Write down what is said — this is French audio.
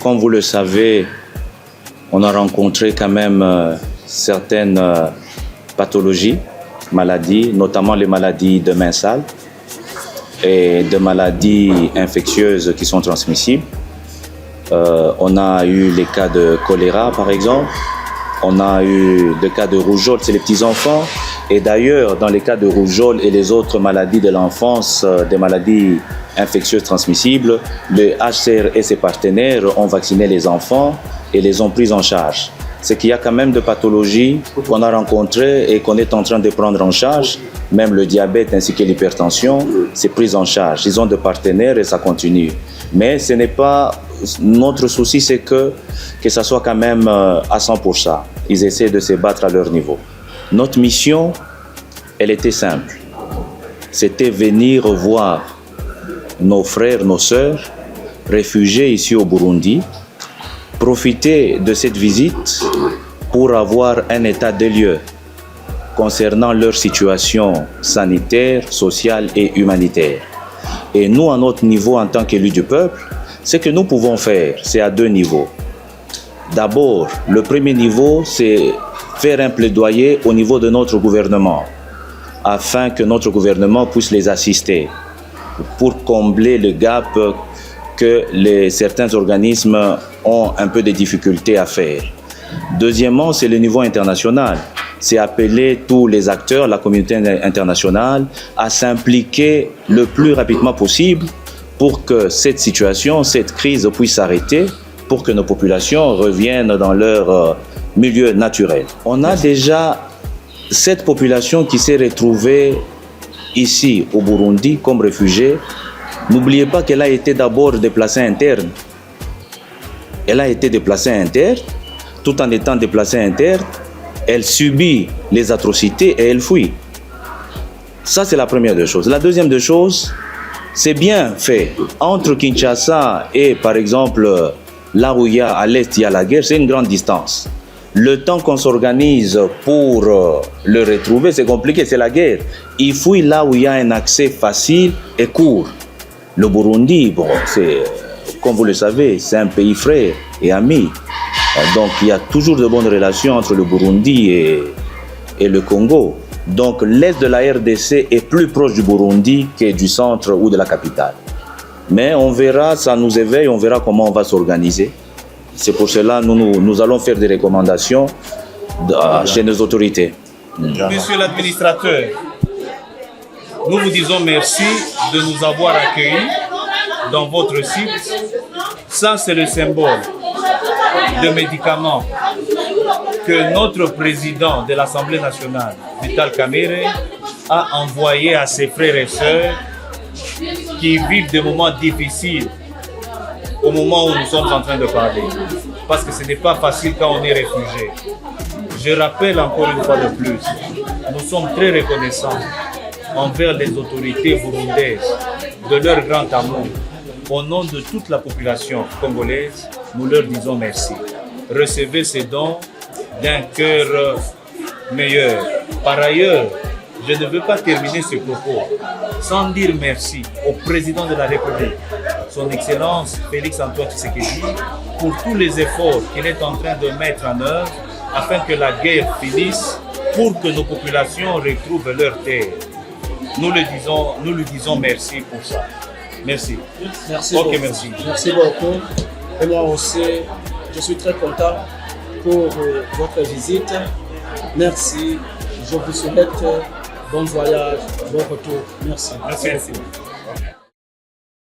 comme vous le savez, on a rencontré quand même certaines pathologies, maladies, notamment les maladies de main sale et de maladies infectieuses qui sont transmissibles. On a eu les cas de choléra, par exemple. On a eu des cas de rougeole chez les petits-enfants. Et d'ailleurs, dans les cas de rougeole et les autres maladies de l'enfance, des maladies infectieuses transmissibles, le HCR et ses partenaires ont vacciné les enfants et les ont pris en charge. C'est qu'il y a quand même des pathologies qu'on a rencontrées et qu'on est en train de prendre en charge. Même le diabète ainsi que l'hypertension, c'est pris en charge. Ils ont des partenaires et ça continue. Mais ce n'est pas... Notre souci, c'est que ça soit quand même à 100%. Ils essaient de se battre à leur niveau. Notre mission, elle était simple. C'était venir voir nos frères, nos sœurs, réfugiés ici au Burundi, profiter de cette visite pour avoir un état des lieux concernant leur situation sanitaire, sociale et humanitaire. Et nous, à notre niveau, en tant qu'élus du peuple, ce que nous pouvons faire, c'est à 2 niveaux. D'abord, le premier niveau, c'est faire un plaidoyer au niveau de notre gouvernement, afin que notre gouvernement puisse les assister pour combler le gap que certains organismes ont un peu de difficultés à faire. Deuxièmement, c'est le niveau international. C'est appeler tous les acteurs, la communauté internationale, à s'impliquer le plus rapidement possible pour que cette situation, cette crise puisse s'arrêter, pour que nos populations reviennent dans leur milieu naturel. On a déjà cette population qui s'est retrouvée ici au Burundi comme réfugiée. N'oubliez pas qu'elle a été d'abord déplacée interne. Elle a été déplacée interne. Tout en étant déplacée interne, elle subit les atrocités et elle fuit. Ça, c'est la première des choses. La deuxième des choses, c'est bien fait. Entre Kinshasa et, par exemple, là où à l'est, il y a la guerre, c'est une grande distance. Le temps qu'on s'organise pour le retrouver, c'est compliqué, c'est la guerre. Il fuit là où il y a un accès facile et court. Le Burundi, bon, c'est, comme vous le savez, c'est un pays frère et ami. Donc, il y a toujours de bonnes relations entre le Burundi et le Congo. Donc, l'est de la RDC est plus proche du Burundi que du centre ou de la capitale. Mais on verra, ça nous éveille, on verra comment on va s'organiser. C'est pour cela que nous allons faire des recommandations chez nos autorités. Monsieur l'administrateur, nous vous disons merci de nous avoir accueillis dans votre site. Ça, c'est le symbole de médicaments que notre président de l'Assemblée nationale, Vital Kamerhe, a envoyé à ses frères et sœurs qui vivent des moments difficiles au moment où nous sommes en train de parler. Parce que ce n'est pas facile quand on est réfugié. Je rappelle encore une fois de plus, nous sommes très reconnaissants envers les autorités burundaises de leur grand amour. Au nom de toute la population congolaise, nous leur disons merci. Recevez ces dons d'un cœur meilleur. Par ailleurs, je ne veux pas terminer ce propos sans dire merci au président de la République, son Excellence Félix-Antoine Tshisekedi, pour tous les efforts qu'il est en train de mettre en œuvre afin que la guerre finisse, pour que nos populations retrouvent leur terre. Nous lui disons merci pour ça. Merci. Merci ok, beaucoup. merci. Merci beaucoup. Et moi aussi, je suis très content pour votre visite. Merci. Je vous souhaite bon voyage, bon retour. Merci. Merci.